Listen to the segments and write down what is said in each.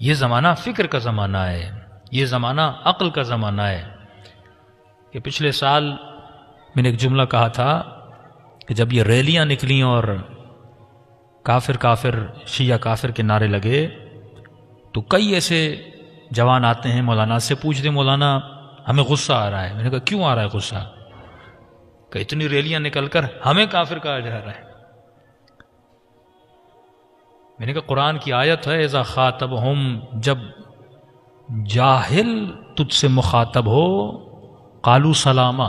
یہ زمانہ فکر کا زمانہ ہے، یہ زمانہ عقل کا زمانہ ہے. کہ پچھلے سال میں نے ایک جملہ کہا تھا کہ جب یہ ریلیاں نکلیں اور کافر کافر شیعہ کافر کے نعرے لگے تو کئی ایسے جوان آتے ہیں مولانا سے پوچھتے مولانا ہمیں غصہ آ رہا ہے. میں نے کہا کیوں آ رہا ہے غصہ؟ کہ اتنی ریلیاں نکل کر ہمیں کافر کہا جا رہا ہے. میں نے کہا قرآن کی آیت ہے اذا خاطبہم، جب جاہل تجھ سے مخاطب ہو قالوا سلاما،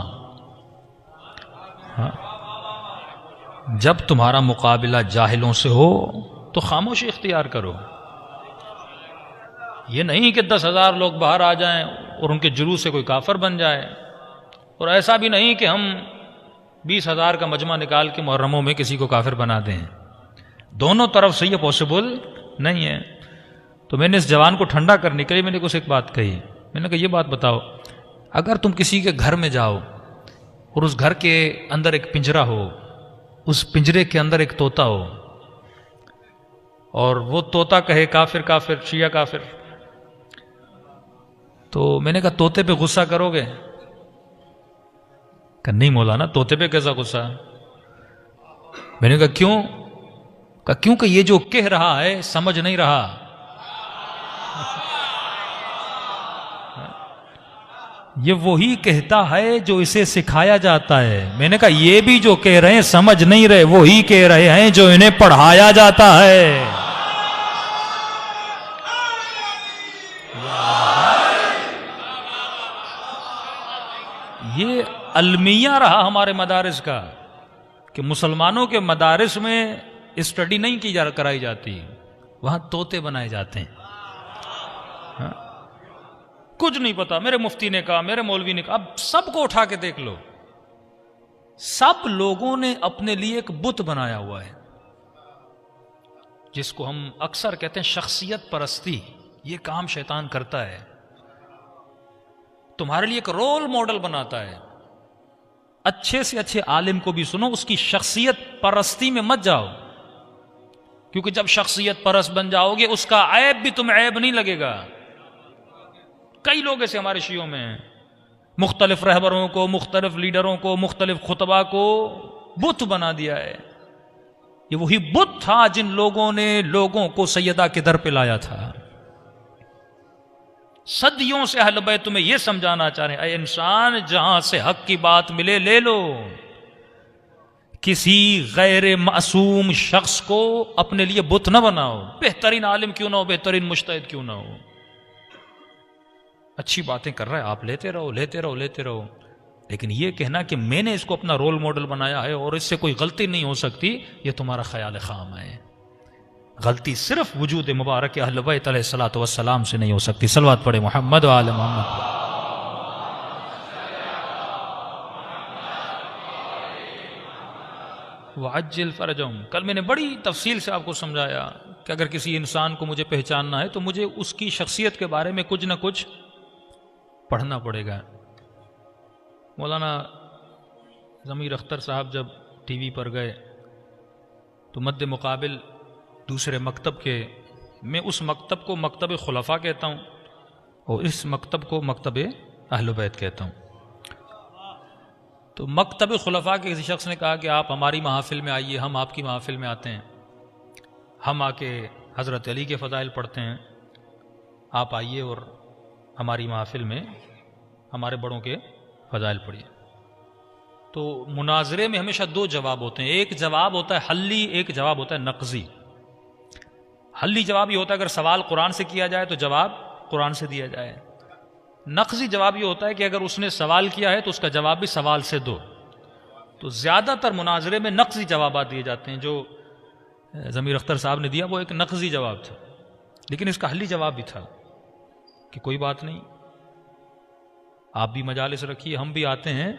جب تمہارا مقابلہ جاہلوں سے ہو تو خاموشی اختیار کرو. یہ نہیں کہ 10,000 لوگ باہر آ جائیں اور ان کے جلوس سے کوئی کافر بن جائے، اور ایسا بھی نہیں کہ ہم 20,000 کا مجمع نکال کے محرموں میں کسی کو کافر بنا دیں. دونوں طرف سے یہ پاسبل نہیں ہے. تو میں نے اس جوان کو ٹھنڈا کرنے کے لیے میں نے اسے ایک بات کہی. میں نے کہا یہ بات بتاؤ، اگر تم کسی کے گھر میں جاؤ اور اس گھر کے اندر ایک پنجرا ہو، اس پنجرے کے اندر ایک طوطا ہو، اور وہ طوطا کہے کافر کافر شیعہ کافر، تو میں نے کہا طوطے پہ غصہ کرو گے؟ کہ نہیں مولانا طوطے پہ کیسا غصہ؟ میں نے کہا کیوں؟ کہ کیونکہ یہ جو کہہ رہا ہے سمجھ نہیں رہا. یہ وہی کہتا ہے جو اسے سکھایا جاتا ہے. میں نے کہا یہ بھی جو کہہ رہے ہیں سمجھ نہیں رہے، وہی کہہ رہے ہیں جو انہیں پڑھایا جاتا ہے. یہ المیہ رہا ہمارے مدارس کا کہ مسلمانوں کے مدارس میں اسٹڈی نہیں کی کرائی جاتی، وہاں طوطے بنائے جاتے ہیں. کچھ نہیں پتا، میرے مفتی نے کہا، میرے مولوی نے کہا. اب سب کو اٹھا کے دیکھ لو، سب لوگوں نے اپنے لیے ایک بت بنایا ہوا ہے جس کو ہم اکثر کہتے ہیں شخصیت پرستی. یہ کام شیطان کرتا ہے، تمہارے لیے ایک رول ماڈل بناتا ہے. اچھے سے اچھے عالم کو بھی سنو، اس کی شخصیت پرستی میں مت جاؤ، کیونکہ جب شخصیت پرست بن جاؤ گے اس کا عیب بھی تمہیں عیب نہیں لگے گا. کئی لوگ ایسے ہمارے شیعوں میں ہیں، مختلف رہبروں کو، مختلف لیڈروں کو، مختلف خطبہ کو بت بنا دیا ہے. یہ وہی بت تھا جن لوگوں نے لوگوں کو سیدہ کے در پہ لایا تھا. صدیوں سے اہل بیت تمہیں یہ سمجھانا چاہ رہے ہیں اے انسان جہاں سے حق کی بات ملے لے لو، کسی غیر معصوم شخص کو اپنے لیے بت نہ بناؤ. بہترین عالم کیوں نہ ہو، بہترین مجتہد کیوں نہ ہو، اچھی باتیں کر رہا ہے آپ لیتے رہو لیتے رہو لیتے رہو، لیکن یہ کہنا کہ میں نے اس کو اپنا رول ماڈل بنایا ہے اور اس سے کوئی غلطی نہیں ہو سکتی، یہ تمہارا خیال خام ہے. غلطی صرف وجود مبارک اہل بیت علیہ الصلوۃ والسلام سے نہیں ہو سکتی. صلوات پڑھے محمد و آل محمد. وعجل فرجہم. کل میں نے بڑی تفصیل سے آپ کو سمجھایا کہ اگر کسی انسان کو مجھے پہچاننا ہے تو مجھے اس کی شخصیت کے بارے میں کچھ نہ کچھ پڑھنا پڑے گا. مولانا ضمیر اختر صاحب جب ٹی وی پر گئے تو مد مقابل دوسرے مکتب کے، میں اس مکتب کو مکتب خلفاء کہتا ہوں اور اس مکتب کو مکتب اہل بیت کہتا ہوں. تو مکتب خلفاء کے کسی شخص نے کہا کہ آپ ہماری محافل میں آئیے، ہم آپ کی محافل میں آتے ہیں، ہم آ کے حضرت علی کے فضائل پڑھتے ہیں، آپ آئیے اور ہماری محافل میں ہمارے بڑوں کے فضائل پڑھیے. تو مناظرے میں ہمیشہ دو جواب ہوتے ہیں، ایک جواب ہوتا ہے حلی، ایک جواب ہوتا ہے نقضی. حلی جواب یہ ہوتا ہے اگر سوال قرآن سے کیا جائے تو جواب قرآن سے دیا جائے. نقضی جواب یہ ہوتا ہے کہ اگر اس نے سوال کیا ہے تو اس کا جواب بھی سوال سے دو. تو زیادہ تر مناظرے میں نقضی جوابات دیے جاتے ہیں. جو ضمیر اختر صاحب نے دیا وہ ایک نقضی جواب تھا، لیکن اس کا حلی جواب بھی تھا کہ کوئی بات نہیں، آپ بھی مجالس رکھیے، ہم بھی آتے ہیں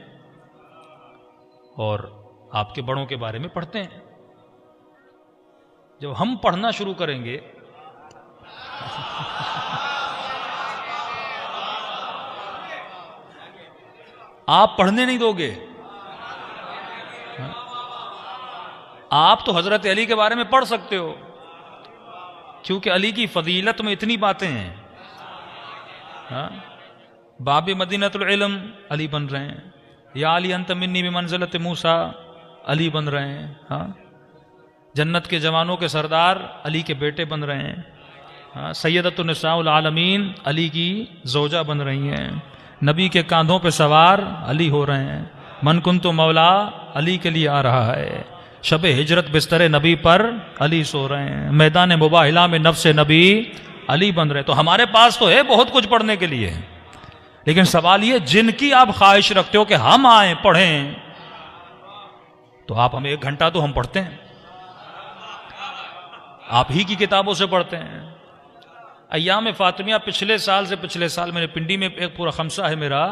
اور آپ کے بڑوں کے بارے میں پڑھتے ہیں. جب ہم پڑھنا شروع کریں گے آپ پڑھنے نہیں دو گے. آپ تو حضرت علی کے بارے میں پڑھ سکتے ہو، کیونکہ علی کی فضیلت میں اتنی باتیں ہیں. ہاں باب مدینۃ العلم علی بن رہے ہیں. یا علی انت منی بمنزلۃ موسیٰ علی بن رہے ہیں. ہاں جنت کے جوانوں کے سردار علی کے بیٹے بن رہے ہیں. ہاں سیدۃ النساء العالمین علی کی زوجہ بن رہی ہیں. نبی کے کاندھوں پہ سوار علی ہو رہے ہیں. من کنت مولا علی کے لیے آ رہا ہے. شب ہجرت بستر نبی پر علی سو رہے ہیں. میدان مباہلہ میں نفس نبی علی بن رہے. تو ہمارے پاس تو ہے بہت کچھ پڑھنے کے لیے، لیکن سوال یہ جن کی آپ خواہش رکھتے ہو کہ ہم آئیں پڑھیں، تو آپ ہمیں 1 گھنٹہ تو ہم پڑھتے ہیں، آپ ہی کی کتابوں سے پڑھتے ہیں. ایام فاطمیہ پچھلے سال میرے پنڈی میں ایک پورا خمسہ ہے میرا،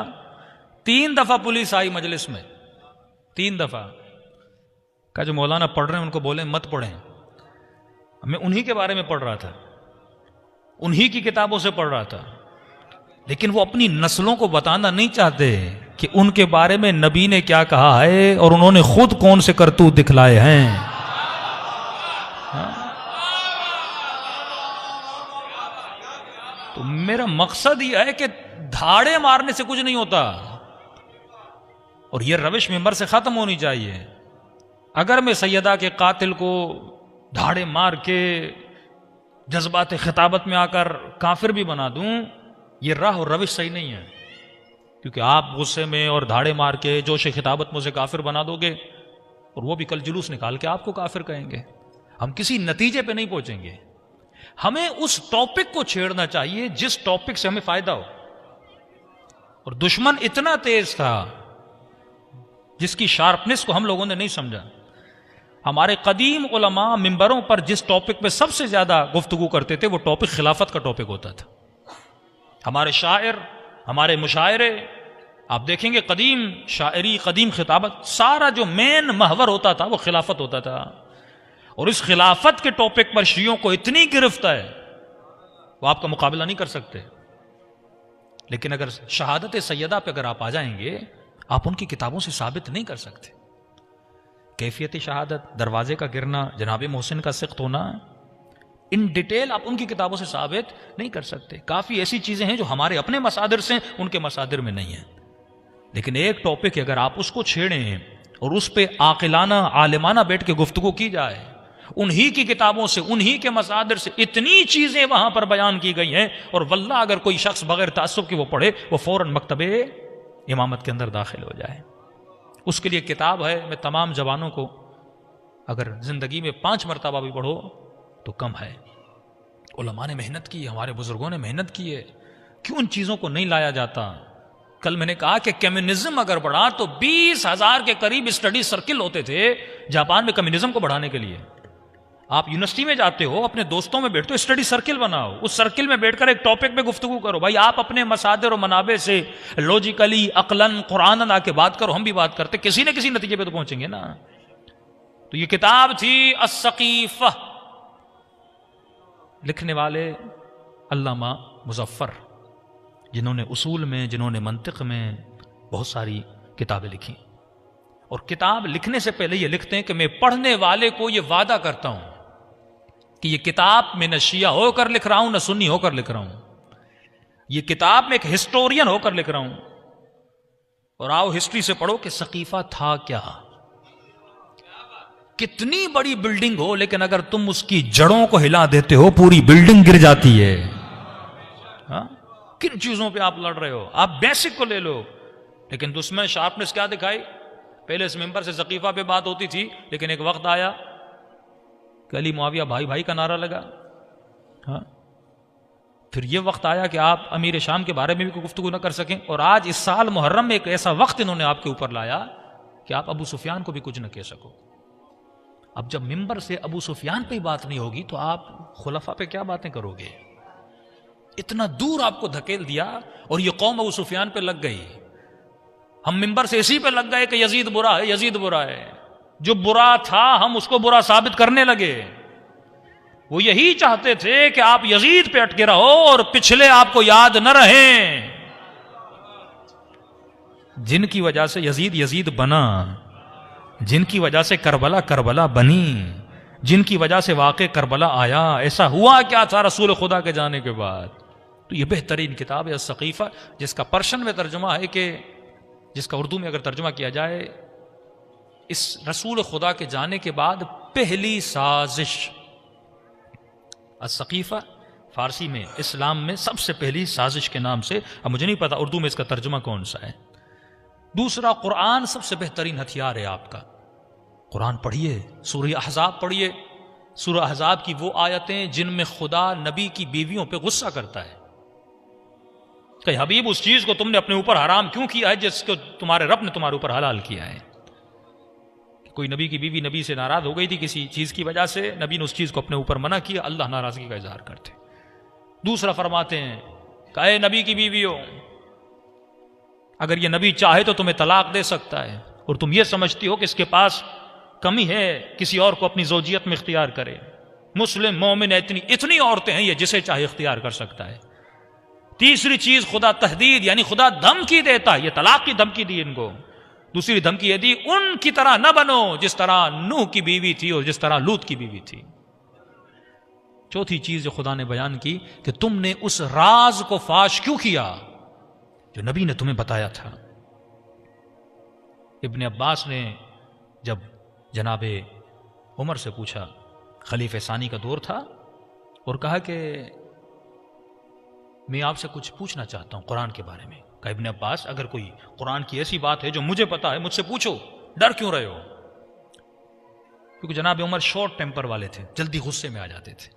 3 دفعہ پولیس آئی مجلس میں، 3 دفعہ. کہا جو مولانا پڑھ رہے ہیں ان کو بولیں مت پڑھیں. میں انہی کے بارے میں پڑھ رہا تھا، انہی کی کتابوں سے پڑھ رہا تھا، لیکن وہ اپنی نسلوں کو بتانا نہیں چاہتے کہ ان کے بارے میں نبی نے کیا کہا ہے اور انہوں نے خود کون سے کرتوت دکھلائے ہیں. تو میرا مقصد یہ ہے کہ دھاڑے مارنے سے کچھ نہیں ہوتا، اور یہ روش ممبر سے ختم ہونی چاہیے. اگر میں سیدہ کے قاتل کو دھاڑے مار کے جذبات خطابت میں آ کر کافر بھی بنا دوں، یہ راہ اور روش صحیح نہیں ہے. کیونکہ آپ غصے میں اور دھاڑے مار کے جوش خطابت مجھے کافر بنا دو گے، اور وہ بھی کل جلوس نکال کے آپ کو کافر کہیں گے. ہم کسی نتیجے پہ نہیں پہنچیں گے. ہمیں اس ٹاپک کو چھیڑنا چاہیے جس ٹاپک سے ہمیں فائدہ ہو. اور دشمن اتنا تیز تھا جس کی شارپنس کو ہم لوگوں نے نہیں سمجھا. ہمارے قدیم علماء ممبروں پر جس ٹاپک پہ سب سے زیادہ گفتگو کرتے تھے وہ ٹاپک خلافت کا ٹاپک ہوتا تھا. ہمارے شاعر، ہمارے مشاعرے، آپ دیکھیں گے قدیم شاعری، قدیم خطابت، سارا جو مین محور ہوتا تھا وہ خلافت ہوتا تھا. اور اس خلافت کے ٹاپک پر شیعوں کو اتنی گرفت ہے وہ آپ کا مقابلہ نہیں کر سکتے. لیکن اگر شہادت سیدہ پہ اگر آپ آ جائیں گے، آپ ان کی کتابوں سے ثابت نہیں کر سکتے. کیفیت شہادت، دروازے کا گرنا، جناب محسن کا سخت ہونا، ان ڈیٹیل آپ ان کی کتابوں سے ثابت نہیں کر سکتے. کافی ایسی چیزیں ہیں جو ہمارے اپنے مصادر سے ان کے مصادر میں نہیں ہیں. لیکن ایک ٹاپک اگر آپ اس کو چھیڑیں اور اس پہ عاقلانہ عالمانہ بیٹھ کے گفتگو کی جائے، انہی کی کتابوں سے، انہی کے مصادر سے اتنی چیزیں وہاں پر بیان کی گئی ہیں، اور واللہ اگر کوئی شخص بغیر تعصب کے وہ پڑھے، وہ فوراً مکتبہ امامت کے اندر داخل ہو جائے. اس کے لیے کتاب ہے. میں تمام جوانوں کو اگر زندگی میں 5 مرتبہ بھی پڑھو تو کم ہے. علماء نے محنت کی، ہمارے بزرگوں نے محنت کی ہے. کیوں ان چیزوں کو نہیں لایا جاتا؟ کل میں نے کہا کہ کمیونزم اگر بڑھا تو 20,000 کے قریب اسٹڈی سرکل ہوتے تھے جاپان میں کمیونزم کو بڑھانے کے لیے. آپ یونیورسٹی میں جاتے ہو، اپنے دوستوں میں بیٹھتے ہو، اسٹڈی سرکل بناؤ، اس سرکل میں بیٹھ کر ایک ٹاپک پہ گفتگو کرو. بھائی آپ اپنے مصادر و منابع سے لوجیکلی، عقلاً، قرآن آ کے بات کرو، ہم بھی بات کرتے، کسی نہ کسی نتیجے پہ تو پہنچیں گے نا. تو یہ کتاب تھی السقیفہ، لکھنے والے علامہ مظفر، جنہوں نے اصول میں، جنہوں نے منطق میں بہت ساری کتابیں لکھی. اور کتاب لکھنے سے پہلے یہ لکھتے ہیں کہ میں پڑھنے والے کو یہ وعدہ کرتا ہوں کہ یہ کتاب میں نہ شیعہ ہو کر لکھ رہا ہوں نہ سنی ہو کر لکھ رہا ہوں. یہ کتاب میں ایک ہسٹورین ہو کر لکھ رہا ہوں. اور آؤ ہسٹری سے پڑھو کہ سقیفہ تھا کیا. کتنی بڑی بلڈنگ ہو لیکن اگر تم اس کی جڑوں کو ہلا دیتے ہو پوری بلڈنگ گر جاتی ہے. ہاں؟ کن چیزوں پہ آپ لڑ رہے ہو؟ آپ بیسک کو لے لو. لیکن دشمن شارپنس کیا دکھائی؟ پہلے اس ممبر سے سقیفہ پہ بات ہوتی تھی، لیکن ایک وقت آیا کہ علی معاویہ بھائی بھائی کا نعرہ لگا. ہاں، پھر یہ وقت آیا کہ آپ امیر شام کے بارے میں بھی کوئی گفتگو نہ کر سکیں. اور آج اس سال محرم میں ایک ایسا وقت انہوں نے آپ کے اوپر لایا کہ آپ ابو سفیان کو بھی کچھ نہ کہہ سکو. اب جب ممبر سے ابو سفیان پہ بات نہیں ہوگی تو آپ خلفاء پہ کیا باتیں کرو گے؟ اتنا دور آپ کو دھکیل دیا اور یہ قوم ابو سفیان پہ لگ گئی. ہم ممبر سے اسی پہ لگ گئے کہ یزید برا ہے، یزید برا ہے. جو برا تھا ہم اس کو برا ثابت کرنے لگے. وہ یہی چاہتے تھے کہ آپ یزید پہ اٹکے رہو اور پچھلے آپ کو یاد نہ رہیں، جن کی وجہ سے یزید یزید بنا، جن کی وجہ سے کربلا کربلا بنی، جن کی وجہ سے واقع کربلا آیا، ایسا ہوا کیا تھا رسول خدا کے جانے کے بعد؟ تو یہ بہترین کتاب ہے السقیفہ، جس کا پرشن میں ترجمہ ہے کہ جس کا اردو میں اگر ترجمہ کیا جائے، اس رسول خدا کے جانے کے بعد پہلی سازش۔ السقیفہ فارسی میں اسلام میں سب سے پہلی سازش کے نام سے، اب مجھے نہیں پتا اردو میں اس کا ترجمہ کون سا ہے۔ دوسرا، قرآن سب سے بہترین ہتھیار ہے آپ کا۔ قرآن پڑھیے، سورہ احزاب پڑھیے، سورہ احزاب کی وہ آیتیں جن میں خدا نبی کی بیویوں پہ غصہ کرتا ہے کہ حبیب اس چیز کو تم نے اپنے اوپر حرام کیوں کیا ہے جس کو تمہارے رب نے تمہارے اوپر حلال کیا ہے۔ کوئی نبی کی بیوی نبی سے ناراض ہو گئی تھی کسی چیز کی وجہ سے، نبی نے اس چیز کو اپنے اوپر منع کیا، اللہ ناراضگی کا اظہار کرتے۔ دوسرا فرماتے ہیں کہ اے نبی کی بیویوں، اگر یہ نبی چاہے تو تمہیں طلاق دے سکتا ہے، اور تم یہ سمجھتی ہو کہ اس کے پاس کمی ہے کسی اور کو اپنی زوجیت میں اختیار کرے۔ مسلم مومن اتنی عورتیں ہیں، یہ جسے چاہے اختیار کر سکتا ہے۔ تیسری چیز، خدا تحدید، یعنی خدا دھمکی دیتا ہے، یہ طلاق کی دھمکی دی ان کو۔ دوسری دھمکی یہ دی، ان کی طرح نہ بنو جس طرح نوح کی بیوی تھی اور جس طرح لوط کی بیوی تھی۔ چوتھی چیز جو خدا نے بیان کی کہ تم نے اس راز کو فاش کیوں کیا جو نبی نے تمہیں بتایا تھا۔ ابن عباس نے جب جناب عمر سے پوچھا، خلیفہ ثانی کا دور تھا، اور کہا کہ میں آپ سے کچھ پوچھنا چاہتا ہوں قرآن کے بارے میں۔ کہا ابن عباس، اگر کوئی قرآن کی ایسی بات ہے جو مجھے پتا ہے مجھ سے پوچھو، ڈر کیوں رہے ہو؟ کیونکہ جناب عمر شارٹ ٹیمپر والے تھے، جلدی غصے میں آ جاتے تھے،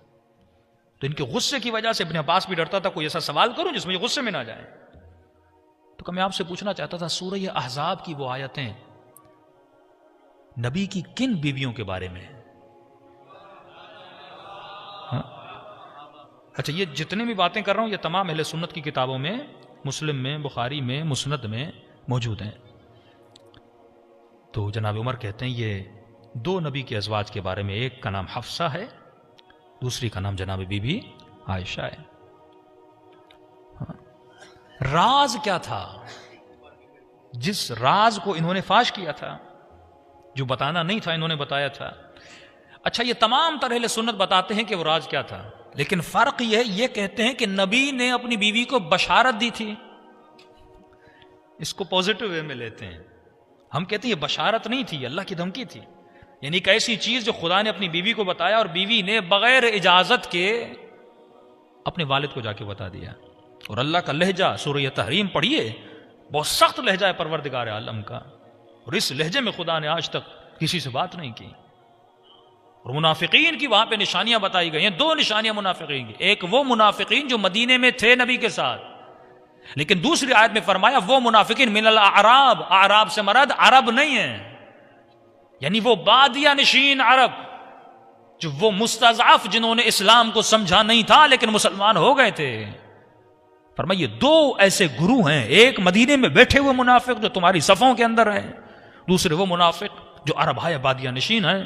تو ان کے غصے کی وجہ سے ابن عباس بھی ڈرتا تھا کوئی ایسا سوال کروں جس میں یہ غصے میں نہ جائے۔ تو کہ میں آپ سے پوچھنا چاہتا تھا سورہ احزاب کی وہ آیتیں نبی کی کن بیویوں کے بارے میں؟ اچھا، یہ جتنے بھی باتیں کر رہا ہوں یہ تمام اہل سنت کی کتابوں میں، مسلم میں، بخاری میں، مسند میں موجود ہیں۔ تو جناب عمر کہتے ہیں یہ دو نبی کے ازواج کے بارے میں، ایک کا نام حفصہ ہے، دوسری کا نام جناب بی بی عائشہ ہے۔ راز کیا تھا جس راز کو انہوں نے فاش کیا تھا؟ جو بتانا نہیں تھا انہوں نے بتایا تھا۔ اچھا، یہ تمام طرح اہل سنت بتاتے ہیں کہ وہ راز کیا تھا، لیکن فرق یہ کہتے ہیں کہ نبی نے اپنی بیوی کو بشارت دی تھی۔ اس کو پازیٹو وے میں لیتے ہیں، ہم کہتے ہیں یہ بشارت نہیں تھی، اللہ کی دھمکی تھی۔ یعنی ایک ایسی چیز جو خدا نے اپنی بیوی کو بتایا اور بیوی نے بغیر اجازت کے اپنے والد کو جا کے بتا دیا۔ اور اللہ کا لہجہ سورہ تحریم پڑھیے، بہت سخت لہجہ ہے پروردگار عالم کا، اور اس لہجے میں خدا نے آج تک کسی سے بات نہیں کی۔ اور منافقین کی وہاں پہ نشانیاں بتائی گئی ہیں، دو نشانیاں منافقین کی، ایک وہ منافقین جو مدینے میں تھے نبی کے ساتھ، لیکن دوسری آیت میں فرمایا وہ منافقین من الاعراب، اعراب سے مراد عرب نہیں ہیں، یعنی وہ بادیہ نشین عرب، جو وہ مستضعف جنہوں نے اسلام کو سمجھا نہیں تھا لیکن مسلمان ہو گئے تھے۔ فرمائیے دو ایسے گروہ ہیں، ایک مدینے میں بیٹھے ہوئے منافق جو تمہاری صفوں کے اندر ہیں، دوسرے وہ منافق جو عرب ہے، بادیہ نشین ہیں،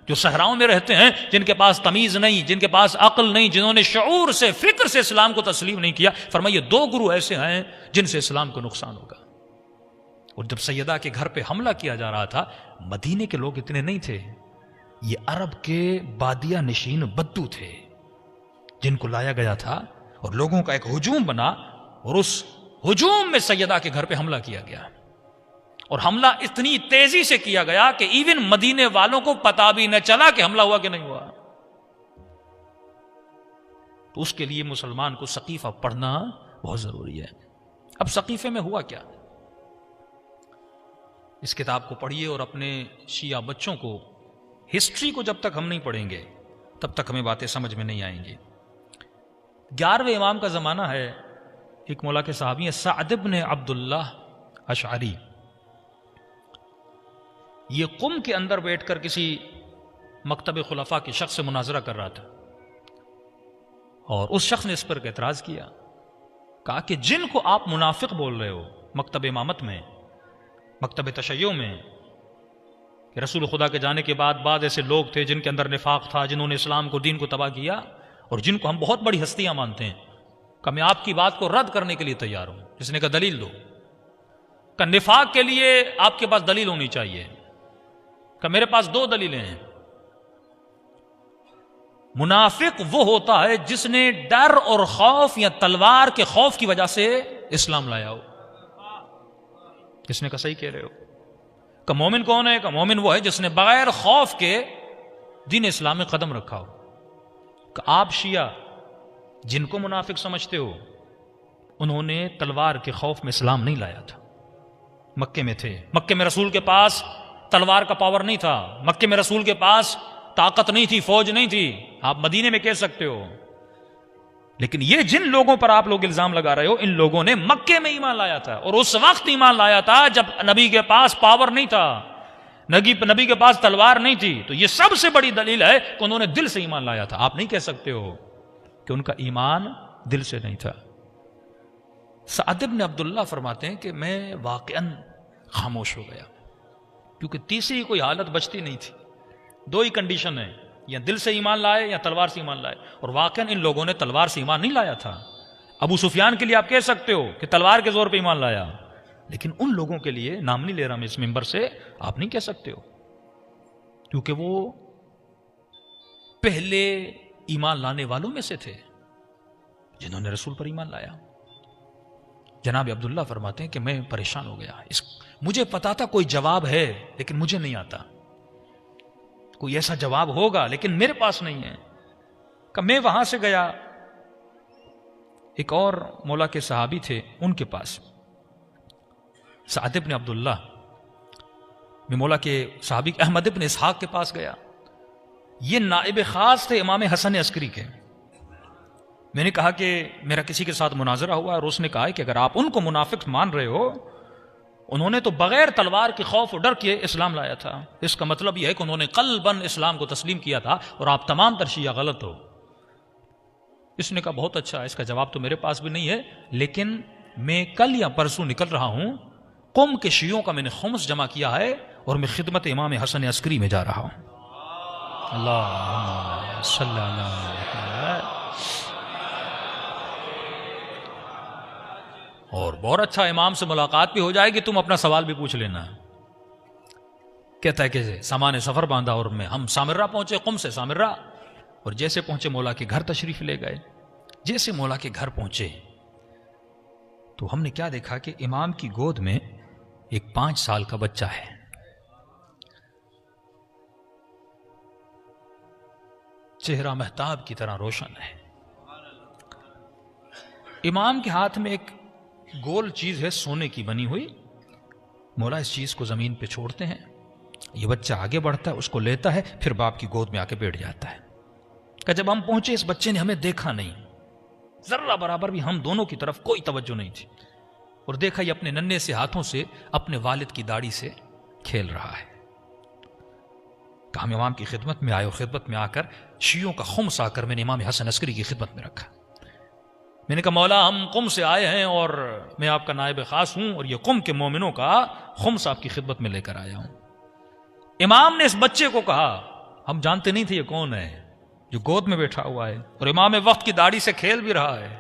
جو صحراؤں میں رہتے ہیں، جن کے پاس تمیز نہیں، جن کے پاس عقل نہیں، جنہوں نے شعور سے، فکر سے اسلام کو تسلیم نہیں کیا۔ فرمائیے دو گروہ ایسے ہیں جن سے اسلام کو نقصان ہوگا۔ اور جب سیدہ کے گھر پہ حملہ کیا جا رہا تھا، مدینے کے لوگ اتنے نہیں تھے، یہ عرب کے بادیہ نشین بدو تھے جن کو لایا گیا تھا، اور لوگوں کا ایک ہجوم بنا، اور اس ہجوم میں سیدہ کے گھر پہ حملہ کیا گیا، اور حملہ اتنی تیزی سے کیا گیا کہ ایون مدینے والوں کو پتا بھی نہ چلا کہ حملہ ہوا کہ نہیں ہوا۔ تو اس کے لیے مسلمان کو سقیفہ پڑھنا بہت ضروری ہے۔ اب سقیفے میں ہوا کیا؟ اس کتاب کو پڑھیے اور اپنے شیعہ بچوں کو، ہسٹری کو جب تک ہم نہیں پڑھیں گے تب تک ہمیں باتیں سمجھ میں نہیں آئیں گی۔ 11ویں امام کا زمانہ ہے، ایک مولا کے صحابی ہیں سعد بن عبداللہ اشعری، یہ قم کے اندر بیٹھ کر کسی مکتب خلفاء کے شخص سے مناظرہ کر رہا تھا، اور اس شخص نے اس پر اعتراض کیا، کہا کہ جن کو آپ منافق بول رہے ہو مکتب امامت میں، مکتب تشیع میں، کہ رسول خدا کے جانے کے بعد بعض ایسے لوگ تھے جن کے اندر نفاق تھا، جنہوں نے اسلام کو، دین کو تباہ کیا، اور جن کو ہم بہت بڑی ہستیاں مانتے ہیں، کہ میں آپ کی بات کو رد کرنے کے لیے تیار ہوں۔ جس نے کہا دلیل دو، کہ نفاق کے لیے آپ کے پاس دلیل ہونی چاہیے، کہ میرے پاس 2 دلیلیں ہیں۔ منافق وہ ہوتا ہے جس نے ڈر اور خوف یا تلوار کے خوف کی وجہ سے اسلام لایا ہو. کس نے کہا صحیح کہہ رہے ہو. کہ مومن کون ہے؟ کہ مومن وہ ہے جس نے بغیر خوف کے دین اسلام میں قدم رکھا ہو. کہ آپ شیعہ جن کو منافق سمجھتے ہو انہوں نے تلوار کے خوف میں اسلام نہیں لایا تھا. مکے میں تھے، مکے میں رسول کے پاس تلوار کا پاور نہیں تھا، مکے میں رسول کے پاس طاقت نہیں تھی، فوج نہیں تھی. آپ مدینے میں کہہ سکتے ہو. لیکن یہ جن لوگوں پر آپ لوگ الزام لگا رہے ہو ان لوگوں نے مکے میں ایمان لایا تھا، اور اس وقت ایمان لایا تھا جب نبی کے پاس پاور نہیں تھا، نبی کے پاس تلوار نہیں تھی. تو یہ سب سے بڑی دلیل ہے کہ انہوں نے دل سے ایمان لایا تھا. آپ نہیں کہہ سکتے ہو کہ ان کا ایمان دل سے نہیں تھا. سعد بن عبداللہ فرماتے ہیں کہ میں واقعاً خاموش ہو گیا، کیونکہ تیسری کوئی حالت بچتی نہیں تھی. دو ہی کنڈیشن ہے، یا دل سے ایمان لائے یا تلوار سے ایمان لائے. اور واقعاً ان لوگوں نے تلوار سے ایمان نہیں لایا تھا. ابو سفیان کے لیے آپ کہہ سکتے ہو کہ تلوار کے زور پہ ایمان لایا، لیکن ان لوگوں کے لیے نام نہیں لے رہا میں اس ممبر سے، آپ نہیں کہہ سکتے ہو، کیونکہ وہ پہلے ایمان لانے والوں میں سے تھے جنہوں نے رسول پر ایمان لایا. جناب عبداللہ فرماتے ہیں کہ میں پریشان ہو گیا. مجھے پتا تھا کوئی جواب ہے لیکن مجھے نہیں آتا. کوئی ایسا جواب ہوگا لیکن میرے پاس نہیں ہے. کہ میں وہاں سے گیا ایک اور مولا کے صحابی تھے ان کے پاس، سعد بن عبداللہ. میں مولا کے صحابی احمد بن اسحاق کے پاس گیا. یہ نائب خاص تھے امام حسن عسکری کے. میں نے کہا کہ میرا کسی کے ساتھ مناظرہ ہوا اور اس نے کہا کہ اگر آپ ان کو منافق مان رہے ہو، انہوں نے تو بغیر تلوار کے خوف و ڈر کے اسلام لایا تھا. اس کا مطلب یہ ہے کہ انہوں نے قلباً اسلام کو تسلیم کیا تھا اور آپ تمام تر شیعہ غلط ہو. اس نے کہا بہت اچھا، اس کا جواب تو میرے پاس بھی نہیں ہے، لیکن میں کل یا پرسوں نکل رہا ہوں، قم کے شیعوں کا میں نے خمس جمع کیا ہے اور میں خدمت امام حسن عسکری میں جا رہا ہوں. اللہم صلی اللہ. اور بہت اچھا، امام سے ملاقات بھی ہو جائے گی، تم اپنا سوال بھی پوچھ لینا. کہتا ہے کہ سامان سفر باندھا اور ہم سامرہ پہنچے، قم سے سامرہ، اور جیسے پہنچے مولا کے گھر تشریف لے گئے. جیسے مولا کے گھر پہنچے تو ہم نے کیا دیکھا کہ امام کی گود میں ایک 5 سال کا بچہ ہے. چہرہ مہتاب کی طرح روشن ہے. امام کے ہاتھ میں ایک گول چیز ہے سونے کی بنی ہوئی. مولا اس چیز کو زمین پہ چھوڑتے ہیں. یہ بچہ آگے بڑھتا ہے، اس کو لیتا ہے، پھر باپ کی گود میں آ کے بیٹھ جاتا ہے. کہ جب ہم پہنچے اس بچے نے ہمیں دیکھا نہیں، ذرہ برابر بھی ہم دونوں کی طرف کوئی توجہ نہیں تھی، اور دیکھا یہ اپنے ننھے سے ہاتھوں سے اپنے والد کی داڑھی سے کھیل رہا ہے. کہ ہم امام کی خدمت میں آئے اور خدمت میں آ کر شیعوں کا خمس آ کر میں نے امام حسن عسکری کی خدمت میں رکھا. میں نے کہا مولا ہم قم سے آئے ہیں اور میں آپ کا نائب خاص ہوں، اور یہ قم کے مومنوں کا خمس آپ کی خدمت میں لے کر آیا ہوں. امام نے اس بچے کو کہا، ہم جانتے نہیں تھے یہ کون ہے جو گود میں بیٹھا ہوا ہے اور امام وقت کی داڑھی سے کھیل بھی رہا ہے،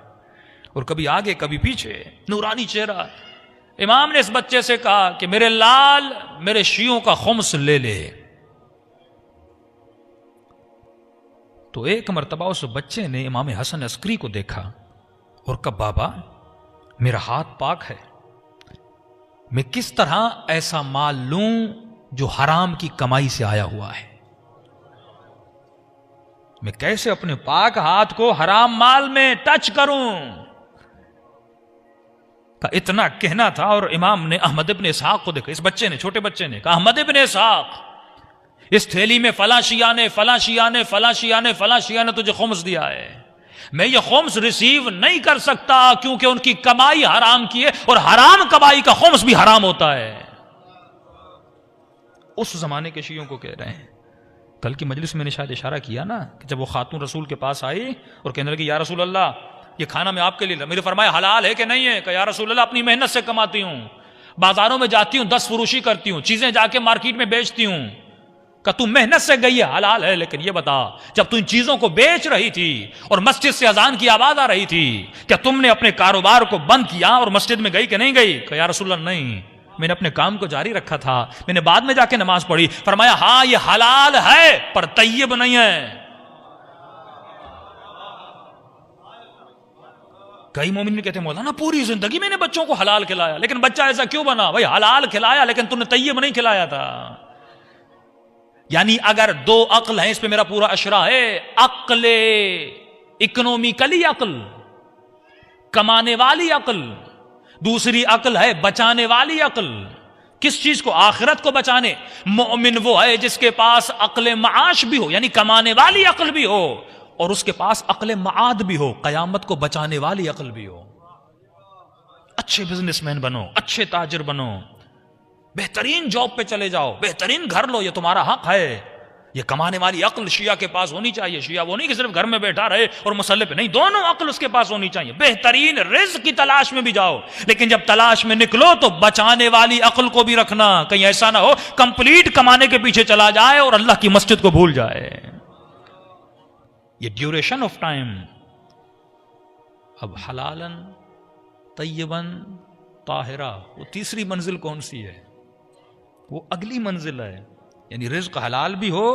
اور کبھی آگے کبھی پیچھے، نورانی چہرہ. امام نے اس بچے سے کہا کہ میرے لال میرے شیعوں کا خمس لے لے. تو ایک مرتبہ اس بچے نے امام حسن عسکری کو دیکھا اور کہا بابا میرا ہاتھ پاک ہے، میں کس طرح ایسا مال لوں جو حرام کی کمائی سے آیا ہوا ہے؟ میں کیسے اپنے پاک ہاتھ کو حرام مال میں ٹچ کروں؟ کا اتنا کہنا تھا. اور امام نے احمد ابن اسحاق کو دیکھا. اس بچے نے، چھوٹے بچے نے کہا احمد ابن اسحاق اس تھیلی میں فلاں شیعہ نے فلاں شیعہ نے فلاں شیعہ نے فلاں شیعہ نے تجھے خمس دیا ہے. میں یہ خمس ریسیو نہیں کر سکتا کیونکہ ان کی کمائی حرام کی ہے، اور حرام کمائی کا خمس بھی حرام ہوتا ہے. اس زمانے کے شیعوں کو کہہ رہے ہیں. کل کی مجلس میں نے شاید اشارہ کیا نا کہ جب وہ خاتون رسول کے پاس آئی اور کہنے لگی یا رسول اللہ یہ کھانا میں آپ کے لیے میرے فرمایا حلال ہے کہ نہیں ہے؟ کہ یا رسول اللہ اپنی محنت سے کماتی ہوں، بازاروں میں جاتی ہوں، 10 فروشی کرتی ہوں، چیزیں جا کے مارکیٹ میں بیچتی ہوں. کہ تم محنت سے گئی ہے حلال ہے، لیکن یہ بتا جب تم ان چیزوں کو بیچ رہی تھی اور مسجد سے اذان کی آواز آ رہی تھی، کیا تم نے اپنے کاروبار کو بند کیا اور مسجد میں گئی کہ نہیں گئی؟ کہ یا رسول اللہ نہیں، میں نے اپنے کام کو جاری رکھا تھا، میں نے بعد میں جا کے نماز پڑھی. فرمایا ہاں یہ حلال ہے پر طیب نہیں ہے. کئی مومن کہتے ہیں مولانا پوری زندگی میں نے بچوں کو حلال کھلایا، لیکن بچہ ایسا کیوں بنا؟ بھائی حلال کھلایا لیکن تم نے طیب نہیں کھلایا تھا. یعنی اگر دو عقل ہیں، اس پہ میرا پورا اشرا ہے، عقل اکنومیکلی عقل، کمانے والی عقل، دوسری عقل ہے بچانے والی عقل. کس چیز کو؟ آخرت کو بچانے. مومن وہ ہے جس کے پاس عقل معاش بھی ہو، یعنی کمانے والی عقل بھی ہو، اور اس کے پاس عقل معاد بھی ہو، قیامت کو بچانے والی عقل بھی ہو. اچھے بزنس مین بنو، اچھے تاجر بنو، بہترین جاب پہ چلے جاؤ، بہترین گھر لو، یہ تمہارا حق ہے. یہ کمانے والی عقل شیعہ کے پاس ہونی چاہیے. شیعہ وہ نہیں کہ صرف گھر میں بیٹھا رہے اور مسلح پہ نہیں، دونوں عقل اس کے پاس ہونی چاہیے. بہترین رزق کی تلاش میں بھی جاؤ، لیکن جب تلاش میں نکلو تو بچانے والی عقل کو بھی رکھنا. کہیں ایسا نہ ہو کمپلیٹ کمانے کے پیچھے چلا جائے اور اللہ کی مسجد کو بھول جائے. یہ ڈیوریشن آف ٹائم. اب حلالن طیبن طاہرہ، وہ تیسری منزل کون سی ہے؟ وہ اگلی منزل ہے. یعنی رزق حلال بھی ہو،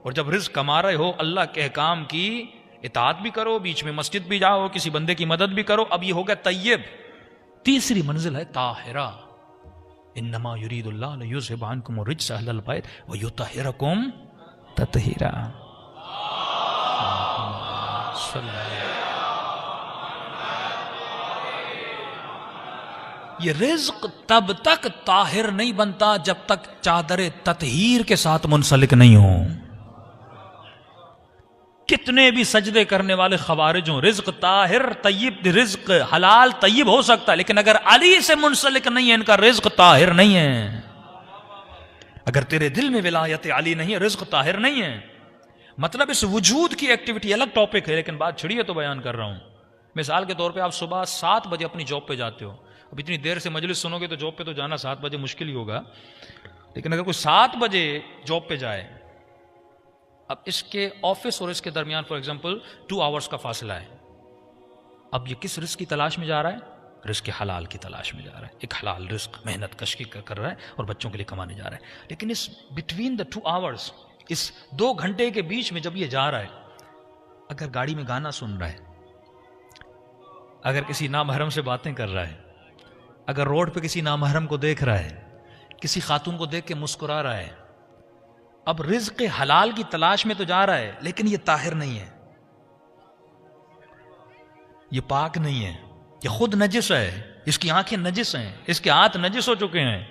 اور جب رزق کما رہے ہو اللہ کے احکام کی اطاعت بھی کرو، بیچ میں مسجد بھی جاؤ، کسی بندے کی مدد بھی کرو. اب یہ ہو گیا طیب. تیسری منزل ہے طاہرہ. انما یرید اللہ لیذھب عنکم الرجس اہل البیت ویطہرکم تطہیرا. یہ رزق تب تک طاہر نہیں بنتا جب تک چادر تطہیر کے ساتھ منسلک نہیں ہو. کتنے بھی سجدے کرنے والے خوارج ہوں، رزق طاہر طیب، رزق حلال طیب ہو سکتا ہے، لیکن اگر علی سے منسلک نہیں ہے ان کا رزق طاہر نہیں ہے. اگر تیرے دل میں ولایت علی نہیں ہے رزق طاہر نہیں ہے. مطلب اس وجود کی ایکٹیویٹی الگ ٹاپک ہے، لیکن بات چھڑی ہے تو بیان کر رہا ہوں. مثال کے طور پہ آپ صبح 7 بجے اپنی جاب پہ جاتے ہو. اب اتنی دیر سے مجلس سنو گے تو جاب پہ تو جانا 7 بجے مشکل ہی ہوگا، لیکن اگر کوئی 7 بجے جاب پہ جائے، اب اس کے آفس اور اس کے درمیان فار ایگزامپل 2 آورز کا فاصلہ ہے. اب یہ کس رزق کی تلاش میں جا رہا ہے؟ رزق حلال کی تلاش میں جا رہا ہے. ایک حلال رزق محنت کشکی کر رہا ہے اور بچوں کے لیے کمانے جا رہا ہے. لیکن اس بٹوین دا 2 آورز، اس 2 گھنٹے کے بیچ میں جب یہ جا رہا ہے، اگر گاڑی میں گانا سن رہا ہے، اگر کسی نامحرم سے باتیں کر رہا ہے، اگر روڈ پہ کسی نامحرم کو دیکھ رہا ہے، کسی خاتون کو دیکھ کے مسکرا رہا ہے، اب رزق حلال کی تلاش میں تو جا رہا ہے، لیکن یہ طاہر نہیں ہے، یہ پاک نہیں ہے، یہ خود نجس ہے، اس کی آنکھیں نجس ہیں، اس کے ہاتھ نجس ہو چکے ہیں.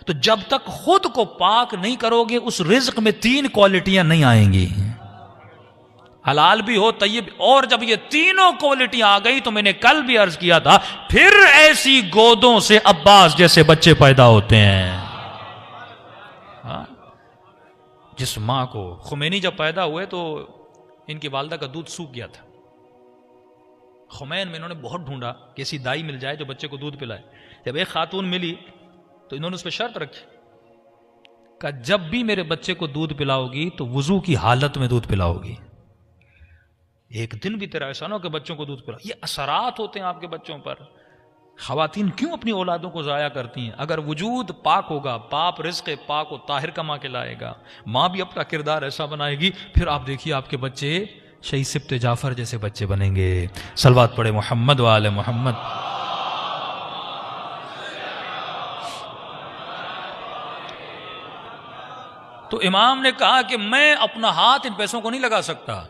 تو جب تک خود کو پاک نہیں کرو گے اس رزق میں 3 کوالٹیاں نہیں آئیں گی، حلال بھی ہو طیب. اور جب یہ تینوں کوالٹیاں آ گئی تو میں نے کل بھی عرض کیا تھا، پھر ایسی گودوں سے عباس جیسے بچے پیدا ہوتے ہیں. جس ماں کو خمینی جب پیدا ہوئے تو ان کی والدہ کا دودھ سوکھ گیا تھا. خمین میں انہوں نے بہت ڈھونڈا کہ ایسی دائی مل جائے جو بچے کو دودھ پلائے. جب ایک خاتون ملی تو انہوں نے اس پہ شرط رکھی کہ جب بھی میرے بچے کو دودھ پلاؤ گی تو وضو کی حالت میں دودھ پلاؤ گی. ایک دن بھی تیرا ایسا نہ ہو کہ بچوں کو دودھ پلاؤ. یہ اثرات ہوتے ہیں آپ کے بچوں پر. خواتین کیوں اپنی اولادوں کو ضائع کرتی ہیں؟ اگر وجود پاک ہوگا، باپ رزق پاک و طاہر کما کے لائے گا، ماں بھی اپنا کردار ایسا بنائے گی، پھر آپ دیکھیے آپ کے بچے شہید سبط جعفر جیسے بچے بنیں گے. صلوات پڑھے محمد و آل محمد. تو امام نے کہا کہ میں اپنا ہاتھ ان پیسوں کو نہیں لگا سکتا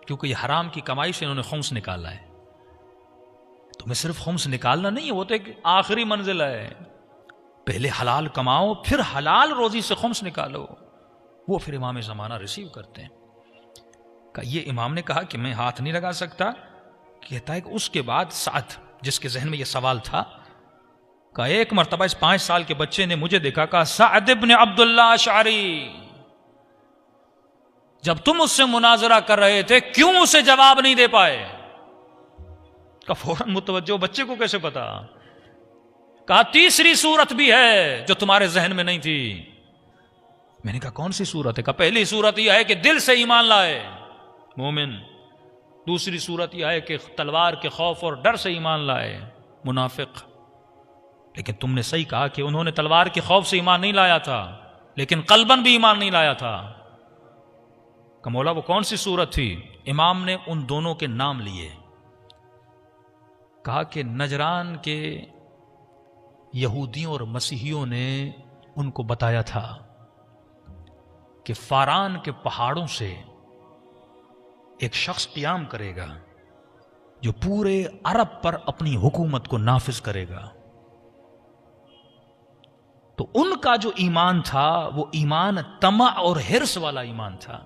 کیونکہ یہ حرام کی کمائی سے انہوں نے خمس نکالا ہے. تو میں صرف خمس نکالنا نہیں ہے، وہ تو ایک آخری منزل ہے. پہلے حلال کماؤ، پھر حلال روزی سے خمس نکالو. وہ پھر امام زمانہ ریسیو کرتے ہیں. کہ یہ امام نے کہا کہ میں ہاتھ نہیں لگا سکتا. کہتا ہے کہ اس کے بعد سعد، جس کے ذہن میں یہ سوال تھا، کہ ایک مرتبہ اس 5 سال کے بچے نے مجھے دیکھا، کہا سعد ابن عبداللہ اشعری، جب تم اس سے مناظرہ کر رہے تھے کیوں اسے جواب نہیں دے پائے؟ کہ فوراً متوجہ، بچے کو کیسے پتا؟ کہا تیسری صورت بھی ہے جو تمہارے ذہن میں نہیں تھی. میں نے کہا کون سی صورت ہے؟ کہا پہلی صورت یہ ہے کہ دل سے ایمان لائے مومن. دوسری صورت یہ ہے کہ تلوار کے خوف اور ڈر سے ایمان لائے منافق. لیکن تم نے صحیح کہا کہ انہوں نے تلوار کے خوف سے ایمان نہیں لایا تھا، لیکن قلباً بھی ایمان نہیں لایا تھا. کہ مولا وہ کون سی صورت تھی؟ امام نے ان دونوں کے نام لیے. کہا کہ نجران کے یہودیوں اور مسیحیوں نے ان کو بتایا تھا کہ فاران کے پہاڑوں سے ایک شخص قیام کرے گا جو پورے عرب پر اپنی حکومت کو نافذ کرے گا. تو ان کا جو ایمان تھا وہ ایمان طمع اور حرص والا ایمان تھا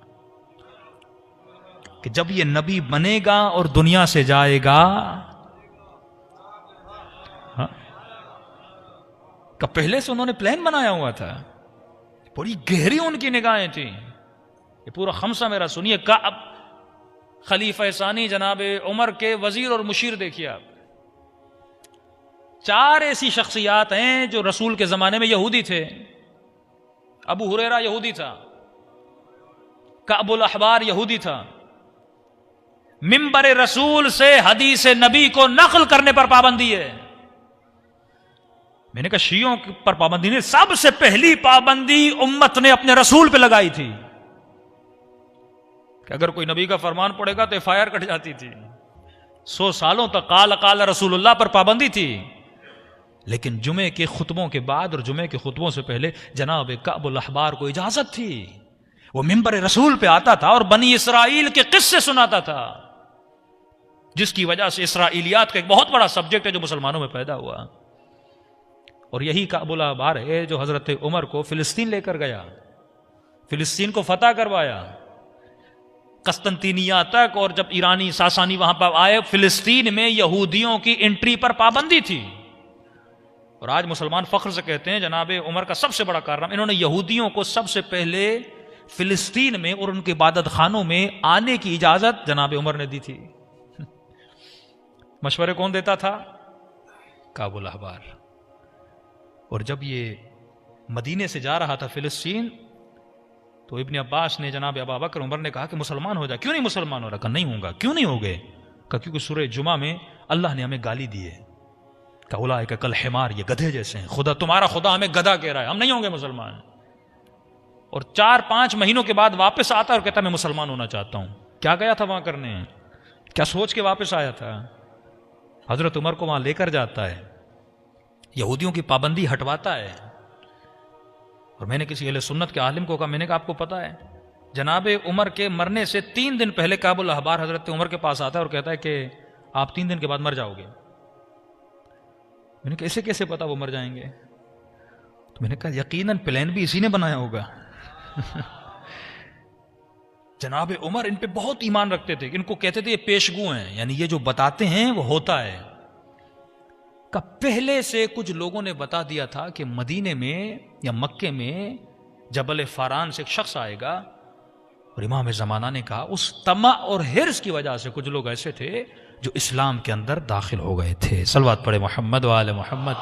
کہ جب یہ نبی بنے گا اور دنیا سے جائے گا، کہ پہلے سے انہوں نے پلان بنایا ہوا تھا، بڑی گہری ان کی نگاہیں تھیں. یہ پورا خمسہ میرا سنیے. کعب خلیفہ ثانی جناب عمر کے وزیر اور مشیر دیکھیے آپ. 4 ایسی شخصیات ہیں جو رسول کے زمانے میں یہودی تھے. ابو ہریرہ یہودی تھا، کعب الاحبار یہودی تھا، منبر رسول سے حدیث نبی کو نقل کرنے پر پابندی ہے. میں نے کہا شیعوں پر پابندی نہیں، سب سے پہلی پابندی امت نے اپنے رسول پہ لگائی تھی کہ اگر کوئی نبی کا فرمان پڑے گا تو FIR کٹ جاتی تھی. 100 سالوں تک قال رسول اللہ پر پابندی تھی، لیکن جمعے کے خطبوں کے بعد اور جمعے کے خطبوں سے پہلے جناب کعب الاحبار کو اجازت تھی. وہ منبر رسول پہ آتا تھا اور بنی اسرائیل کے قصے سناتا تھا، جس کی وجہ سے اسرائیلیات کا ایک بہت بڑا سبجیکٹ ہے جو مسلمانوں میں پیدا ہوا. اور یہی کعب الاحبار ہے جو حضرت عمر کو فلسطین لے کر گیا، فلسطین کو فتح کروایا قسطنطینیہ تک. اور جب ایرانی ساسانی وہاں پر آئے، فلسطین میں یہودیوں کی انٹری پر پابندی تھی. اور آج مسلمان فخر سے کہتے ہیں جناب عمر کا سب سے بڑا کارنامہ، انہوں نے یہودیوں کو سب سے پہلے فلسطین میں اور ان کے عبادت خانوں میں آنے کی اجازت جناب عمر نے دی تھی. مشورے کون دیتا تھا؟ کعب الاحبار. اور جب یہ مدینے سے جا رہا تھا فلسطین تو ابن عباس نے جناب ابا بکر عمر نے کہا کہ مسلمان ہو جا. کیوں نہیں مسلمان ہو رہا؟ کہا نہیں ہوں گا. کیوں نہیں ہوگے؟ کہا کیونکہ سورہ جمعہ میں اللہ نے ہمیں گالی دی ہے کہ اولئک کالحمار، یہ گدھے جیسے ہیں. خدا تمہارا خدا ہمیں گدھا کہہ رہا ہے، ہم نہیں ہوں گے مسلمان. اور 4-5 مہینوں کے بعد واپس آتا اور کہتا میں مسلمان ہونا چاہتا ہوں. کیا گیا تھا وہاں کرنے؟ کیا سوچ کے واپس آیا تھا؟ حضرت عمر کو وہاں لے کر جاتا ہے، یہودیوں کی پابندی ہٹواتا ہے. اور میں نے کسی اہل سنت کے عالم کو کہا، میں نے کہا آپ کو پتا ہے جناب عمر کے مرنے سے 3 دن پہلے کعب الاحبار حضرت عمر کے پاس آتا ہے اور کہتا ہے کہ آپ 3 دن کے بعد مر جاؤ گے. میں نے کہا اسے کیسے پتا وہ مر جائیں گے؟ تو میں نے کہا یقیناً پلان بھی اسی نے بنایا ہوگا. جناب عمر ان پہ بہت ایمان رکھتے تھے، ان کو کہتے تھے یہ پیشگو ہیں، یعنی یہ جو بتاتے ہیں وہ ہوتا ہے. کہ پہلے سے کچھ لوگوں نے بتا دیا تھا کہ مدینے میں یا مکے میں جبل فاران سے ایک شخص آئے گا. اور امام زمانہ نے کہا اس طمع اور حرص کی وجہ سے کچھ لوگ ایسے تھے جو اسلام کے اندر داخل ہو گئے تھے. صلوات پڑھے محمد و آل محمد.